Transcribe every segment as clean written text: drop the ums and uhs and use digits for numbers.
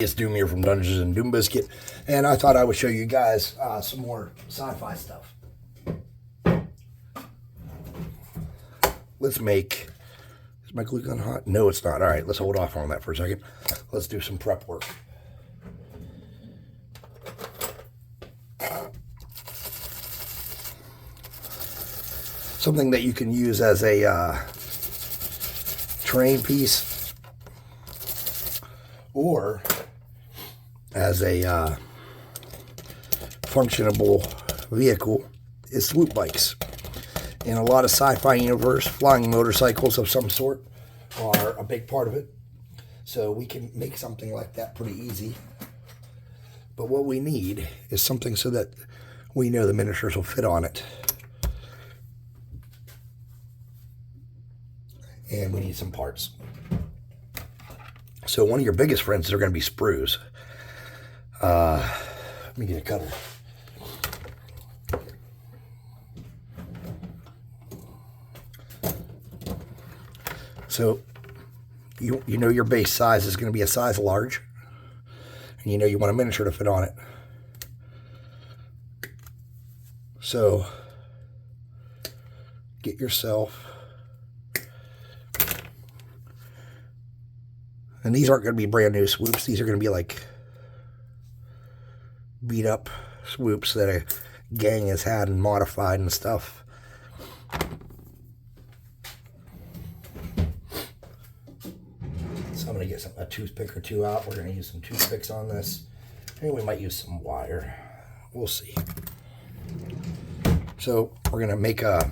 It's Doom here from Dungeons and Doom Biscuit, and I thought I would show you guys some more sci-fi stuff. Let's make... Is my glue gun hot? No, it's not. All right, let's hold off on that for a second. Let's do some prep work. Something that you can use as a terrain piece or as a functionable vehicle is swoop bikes. In a lot of sci-fi universe, flying motorcycles of some sort are a big part of it. So we can make something like that pretty easy. But what we need is something so that we know the miniatures will fit on it. And we need some parts. So one of your biggest friends are going to be sprues. Let me get a cutter. So you know your base size is going to be a size large, and you know you want a miniature to fit on it. So get yourself, and these aren't going to be brand new swoops. These are going to be like beat up swoops that a gang has had and modified and stuff. So I'm going to get a toothpick or two out. We're going to use some toothpicks on this. And we might use some wire. We'll see. So we're going to make a...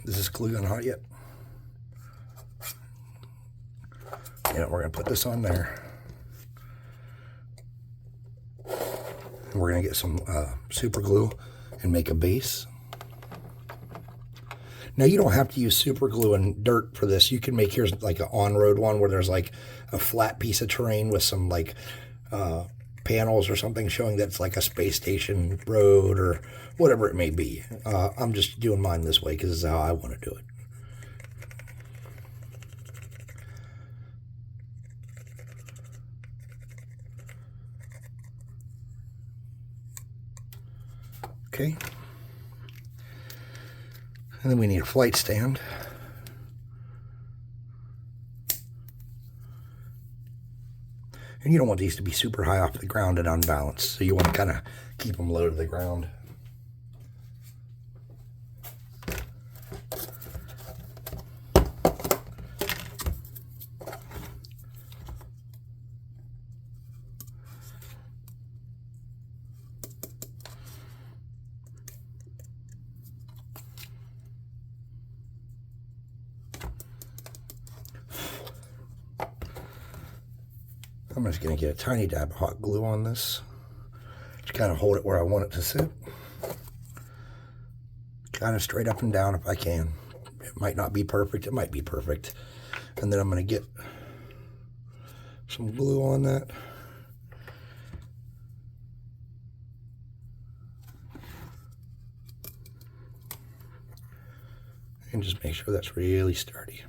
Is this glue gun hot yet? Yeah, we're going to put this on there. And we're going to get some super glue and make a base. Now, you don't have to use super glue and dirt for this. You can make, here's like an on-road one where there's like a flat piece of terrain with some like panels or something showing that it's like a space station road or whatever it may be. I'm just doing mine this way because this is how I want to do it. Okay. And then we need a flight stand. And you don't want these to be super high off the ground and unbalanced, so you want to kind of keep them low to the ground. I'm just going to get a tiny dab of hot glue on this. Just kind of hold it where I want it to sit. Kind of straight up and down if I can. It might not be perfect. It might be perfect. And then I'm going to get some glue on that. And just make sure that's really sturdy.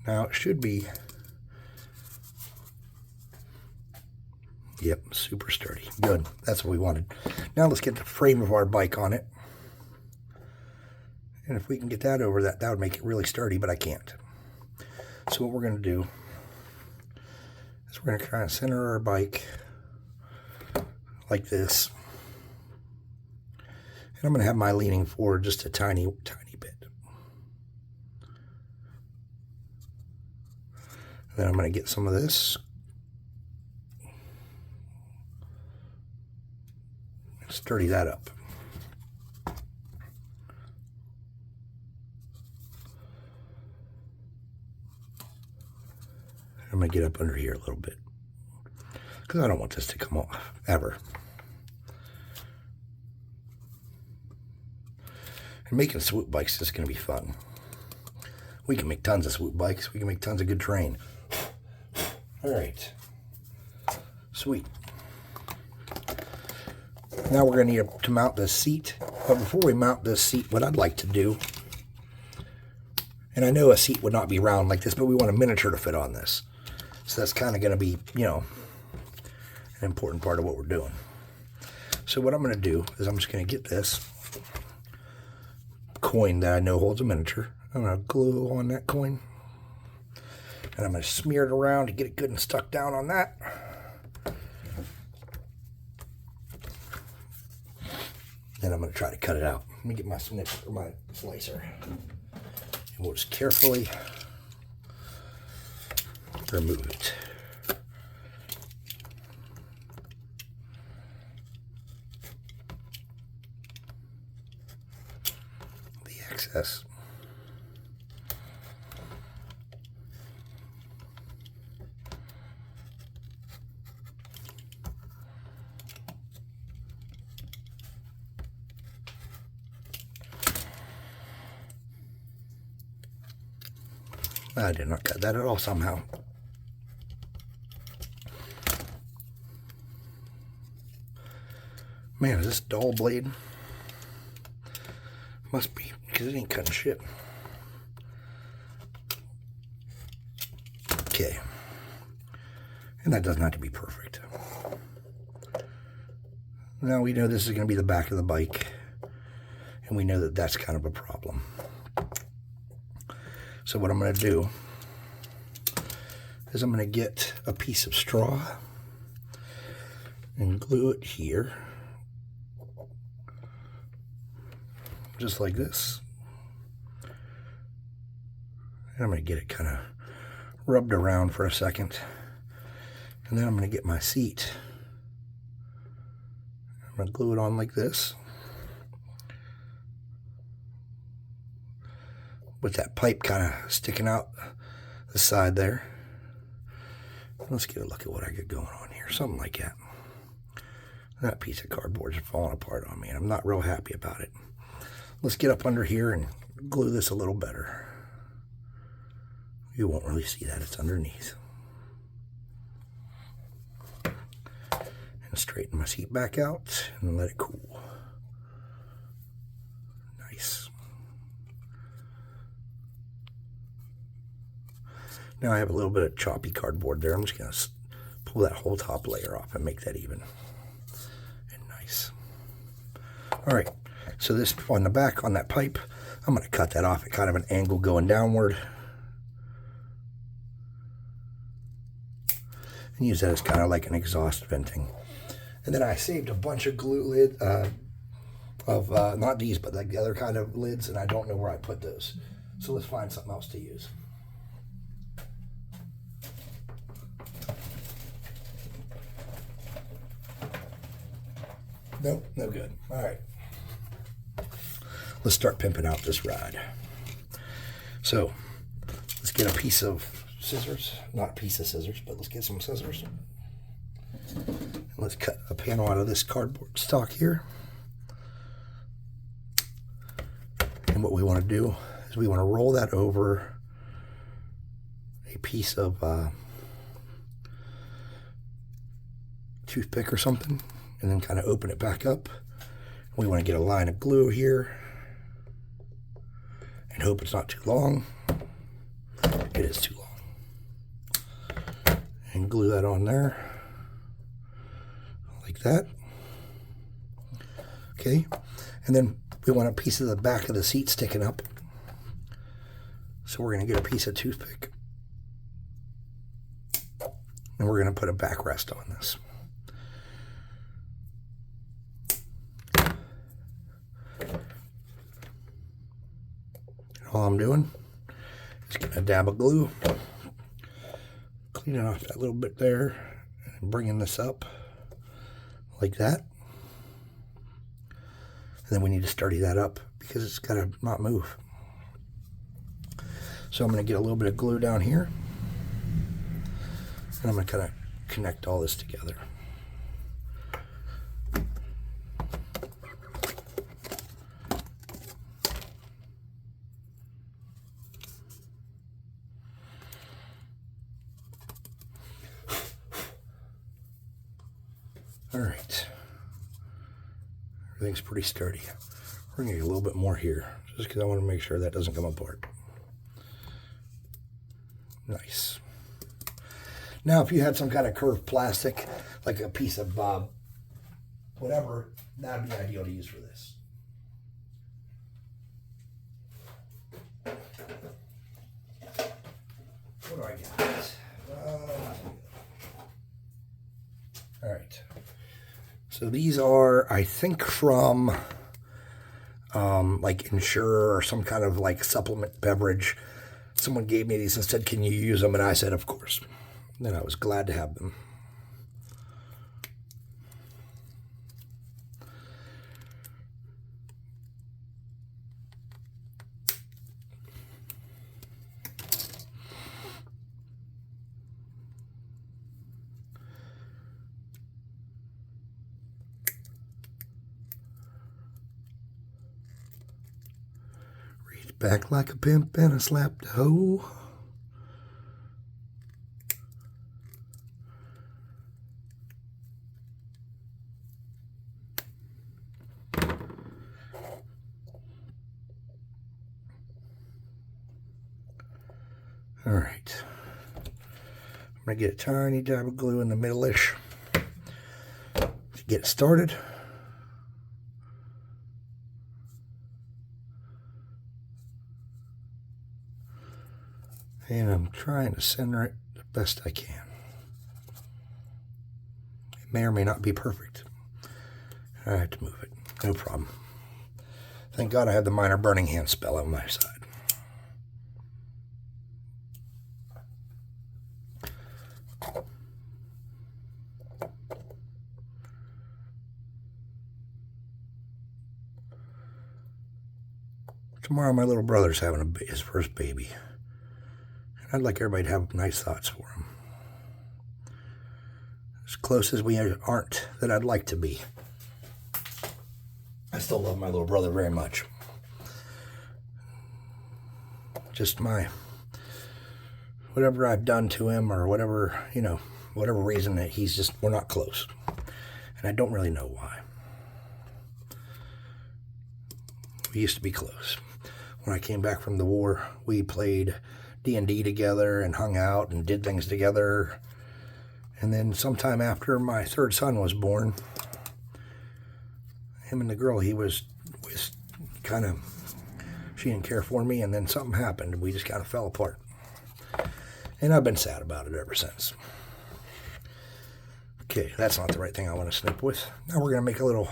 Now it should be, yep, super sturdy. Good, that's what we wanted. Now let's get the frame of our bike on it. And if we can get that over that would make it really sturdy, but I can't. So what we're going to do is we're going to try and center our bike like this. And I'm going to have my leaning forward just a tiny bit. Then I'm going to get some of this. Sturdy that up. I'm going to get up under here a little bit, because I don't want this to come off, ever. And making swoop bikes is going to be fun. We can make tons of swoop bikes. We can make tons of good terrain. All right. Sweet. Now we're going to need to mount this seat. But before we mount this seat, what I'd like to do And I know a seat would not be round like this, but we want a miniature to fit on this. So that's kind of going to be, you know, an important part of what we're doing. So what I'm going to do is I'm just going to get this coin that I know holds a miniature. I'm going to glue on that coin. And I'm going to smear it around to get it good and stuck down on that. Then I'm going to try to cut it out. Let me get my slicer. And we'll just carefully remove it. The excess. I did not cut that at all somehow. Man, is this dull blade? Must be, because it ain't cutting shit. Okay. And that doesn't have to be perfect. Now we know this is going to be the back of the bike. And we know that that's kind of a problem. So what I'm going to do is I'm going to get a piece of straw and glue it here, just like this. And I'm going to get it kind of rubbed around for a second. And then I'm going to get my seat. I'm going to glue it on like this, with that pipe kind of sticking out the side there. Let's get a look at what I got going on here. Something like that. That piece of cardboard is falling apart on me, and I'm not real happy about it. Let's get up under here and glue this a little better. You won't really see that, it's underneath. And straighten my seat back out and let it cool. Nice. Now I have a little bit of choppy cardboard there. I'm just going to pull that whole top layer off and make that even and nice. All right, so this on the back on that pipe, I'm going to cut that off at kind of an angle going downward. And use that as kind of like an exhaust venting. And then I saved a bunch of glue lid not these, but like the other kind of lids, and I don't know where I put those. So let's find something else to use. Nope, no good. All right. Let's start pimping out this ride. So, let's get a piece of scissors. Not a piece of scissors, but let's get some scissors. And let's cut a panel out of this cardboard stock here. And what we want to do is we want to roll that over a piece of toothpick or something, and then kind of open it back up. We want to get a line of glue here and hope it's not too long. It is too long. And glue that on there like that. Okay, and then we want a piece of the back of the seat sticking up. So we're going to get a piece of toothpick and we're going to put a backrest on this. All I'm doing is getting a dab of glue, cleaning off that little bit there, and bringing this up like that. And then we need to sturdy that up because it's got to not move. So I'm going to get a little bit of glue down here, and I'm going to kind of connect all this together. All right, everything's pretty sturdy. We're gonna get a little bit more here, just because I want to make sure that doesn't come apart. Nice. Now, if you had some kind of curved plastic, like a piece of whatever, that would be ideal to use for this. What do I got? All right. So these are, I think, from like Ensure or some kind of like supplement beverage. Someone gave me these and said, can you use them? And I said, of course. Then I was glad to have them. Reach back like a pimp and I slapped a hoe. All right, I'm going to get a tiny dab of glue in the middle-ish to get it started. And I'm trying to center it the best I can. It may or may not be perfect. I have to move it, no problem. Thank God I had the minor burning hand spell on my side. Tomorrow my little brother's having his first baby. And I'd like everybody to have nice thoughts for him. As close as we aren't that I'd like to be. I still love my little brother very much. Just whatever I've done to him or whatever, whatever reason that we're not close. And I don't really know why. We used to be close. When I came back from the war, we played D&D together and hung out and did things together. And then sometime after my third son was born, him and the girl he was with she didn't care for me, and then something happened and we just kind of fell apart. And I've been sad about it ever since. Okay, that's not the right thing I want to snip with. Now we're going to make a little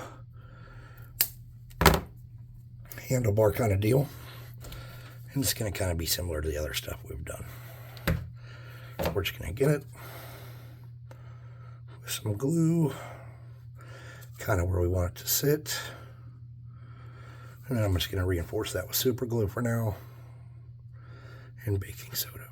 handlebar kind of deal. And it's going to kind of be similar to the other stuff we've done. We're just going to get it with some glue, kind of where we want it to sit. And then I'm just going to reinforce that with super glue for now and baking soda.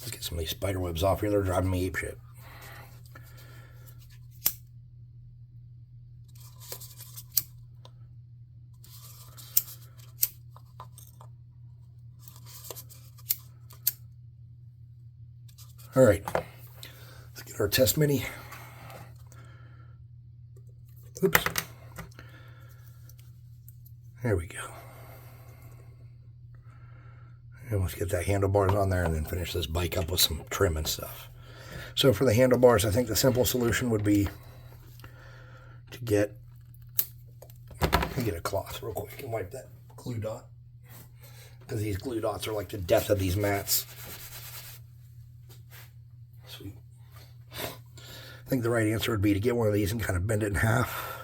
Let's get some of these spider webs off here. They're driving me apeshit. All right, let's get our test mini. Oops. There we go. And let's get that handlebars on there and then finish this bike up with some trim and stuff. So for the handlebars, I think the simple solution would be to get a cloth real quick and wipe that glue dot. Because these glue dots are like the death of these mats. Sweet. I think the right answer would be to get one of these and kind of bend it in half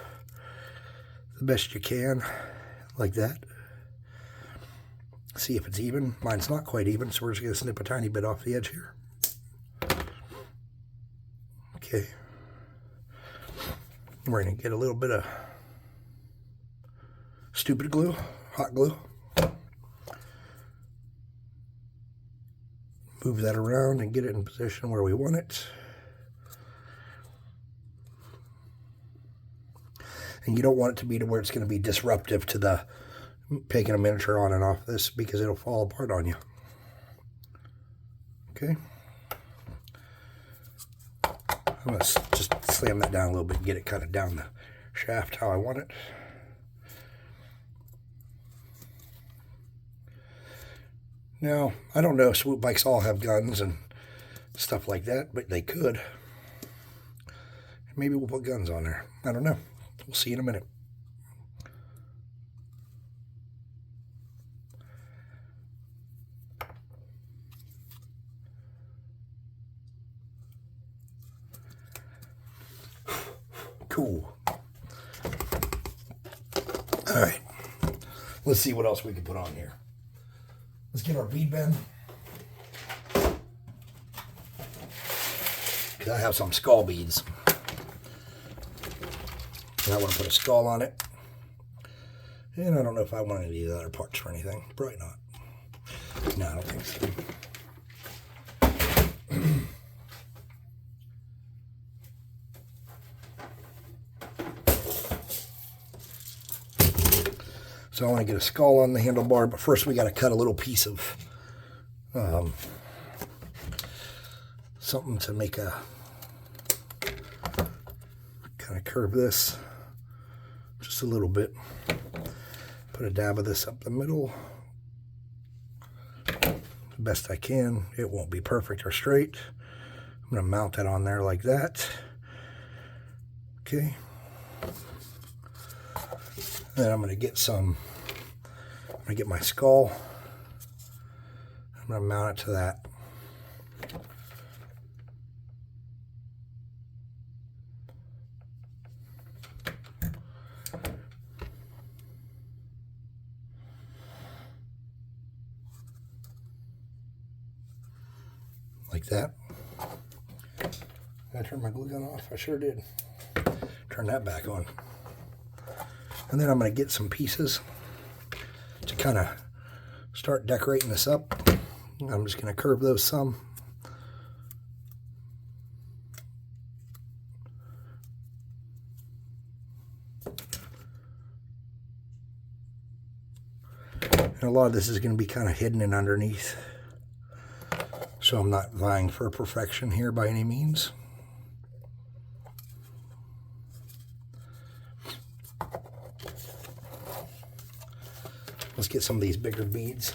the best you can, like that. See if it's even. Mine's not quite even, so we're just going to snip a tiny bit off the edge here. Okay. We're going to get a little bit of stupid glue, hot glue. Move that around and get it in position where we want it. And you don't want it to be to where it's going to be disruptive to the taking a miniature on and off this, because it'll fall apart on you. Okay. I'm going to just slam that down a little bit and get it kind of down the shaft how I want it. Now, I don't know if swoop bikes all have guns and stuff like that, but they could. Maybe we'll put guns on there. I don't know. We'll see in a minute. Cool. All right. Let's see what else we can put on here. Let's get our bead bend. Because I have some skull beads. And I want to put a skull on it. And I don't know if I want any of these other parts or anything. Probably not. No, I don't think so. So I want to get a skull on the handlebar, but first we got to cut a little piece of something to make a kind of curve this just a little bit. Put a dab of this up the middle the best I can. It won't be perfect or straight. I'm going to mount that on there like that. Okay. Then I'm going to get my skull. I'm going to mount it to that. Like that. Did I turn my glue gun off? I sure did. Turn that back on. And then I'm going to get some pieces to kind of start decorating this up. I'm just going to curve those some. And a lot of this is going to be kind of hidden and underneath. So I'm not vying for perfection here by any means. Let's get some of these bigger beads.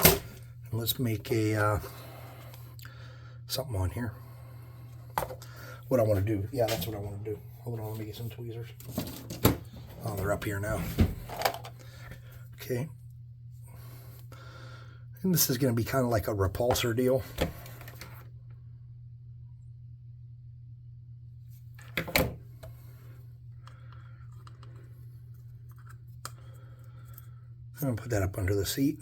And let's make a something on here. What I want to do, yeah, that's what I want to do. Hold on, let me get some tweezers. Oh, they're up here now. Okay. And this is going to be kind of like a repulsor deal. I'm going to put that up under the seat,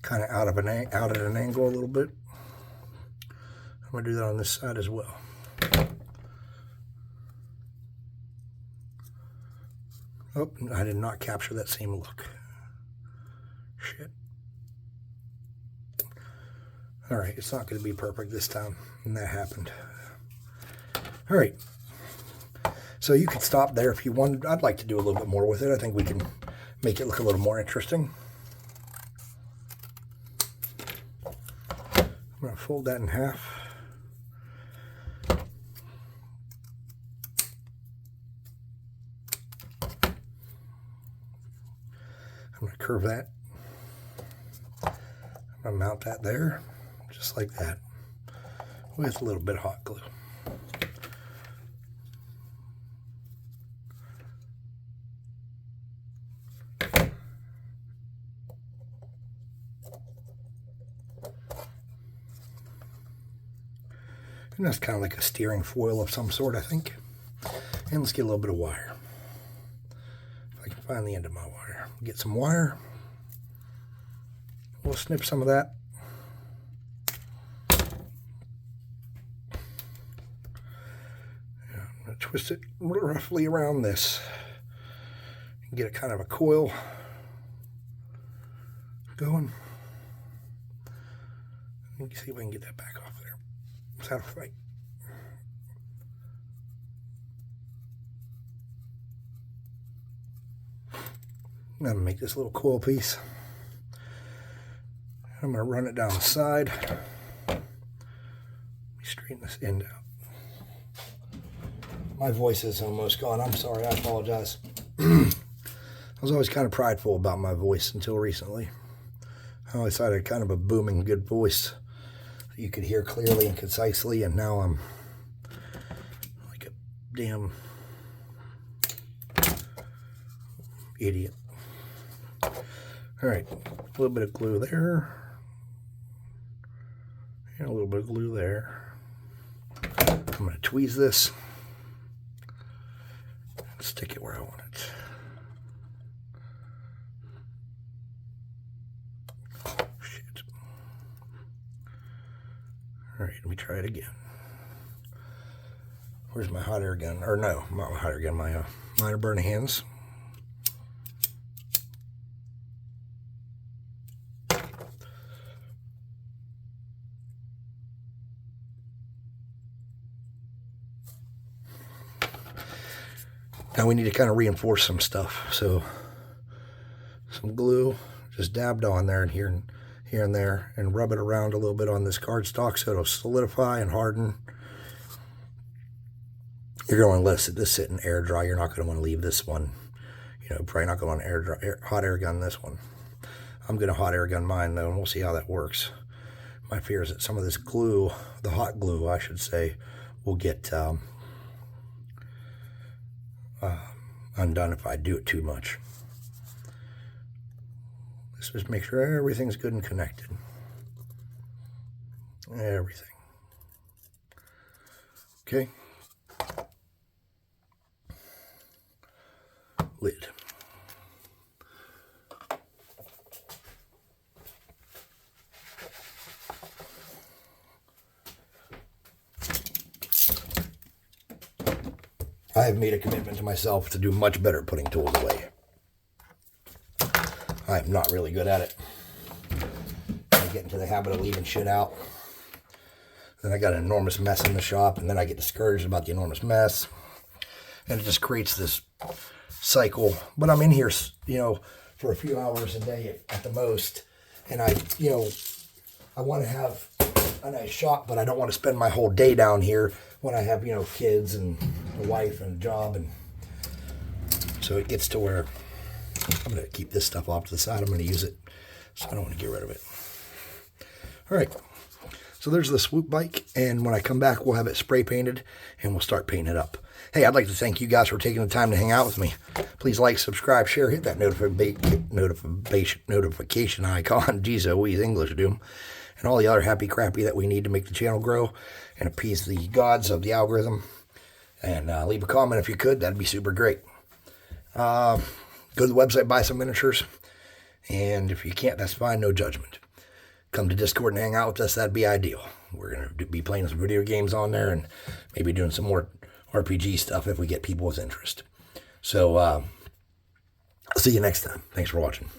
kind of out at an angle a little bit. I'm going to do that on this side as well. Oh, I did not capture that same look. Shit. All right, it's not going to be perfect this time, and that happened. All right. So you could stop there if you wanted. I'd like to do a little bit more with it. I think we can make it look a little more interesting. I'm going to fold that in half. I'm going to curve that. I'm going to mount that there, just like that, with a little bit of hot glue. And that's kind of like a steering foil of some sort, I think. And let's get a little bit of wire. If I can find the end of my wire. Get some wire. We'll snip some of that. twist it roughly around this. Get a kind of a coil going. Let me see if I can get that back off there. Without a fight. I'm going to make this little coil piece. I'm going to run it down the side. Let me straighten this end out. My voice is almost gone. I'm sorry. I apologize. I was always kind of prideful about my voice until recently. I always had a kind of a booming good voice that you could hear clearly and concisely, and now I'm like a damn idiot. All right, a little bit of glue there, and a little bit of glue there. I'm going to tweeze this, stick it where I want it. Shit. All right, let me try it again. Where's my hot air gun? Or no, not my hot air gun, my minor burning hands. Now we need to kind of reinforce some stuff. So some glue just dabbed on there and here and there, and rub it around a little bit on this cardstock so it'll solidify and harden. You're going to let this sit and air dry. You're not going to want to leave this one. You know, probably not going to want to hot air gun this one. I'm going to hot air gun mine though, and we'll see how that works. My fear is that some of this glue, the hot glue I should say, will get undone if I do it too much. Let's just make sure everything's good and connected. Everything. Okay. Lid. I have made a commitment to myself to do much better putting tools away. I'm not really good at it. I get into the habit of leaving shit out. Then I got an enormous mess in the shop, and then I get discouraged about the enormous mess. And it just creates this cycle. But I'm in here, you know, for a few hours a day at the most. And I want to have a nice shop, but I don't want to spend my whole day down here when I have, kids and a wife and a job. And so it gets to where I'm going to keep this stuff off to the side. I'm going to use it, so I don't want to get rid of it. All right. So there's the Swoop bike, and when I come back, we'll have it spray painted, and we'll start painting it up. Hey, I'd like to thank you guys for taking the time to hang out with me. Please like, subscribe, share, hit that notification icon. Geez, Louise, English doom. And all the other happy crappy that we need to make the channel grow and appease the gods of the algorithm. And leave a comment if you could. That'd be super great. Go to the website, buy some miniatures. And if you can't, that's fine. No judgment. Come to Discord and hang out with us. That'd be ideal. We're going to be playing some video games on there and maybe doing some more RPG stuff if we get people with interest. So, I'll see you next time. Thanks for watching.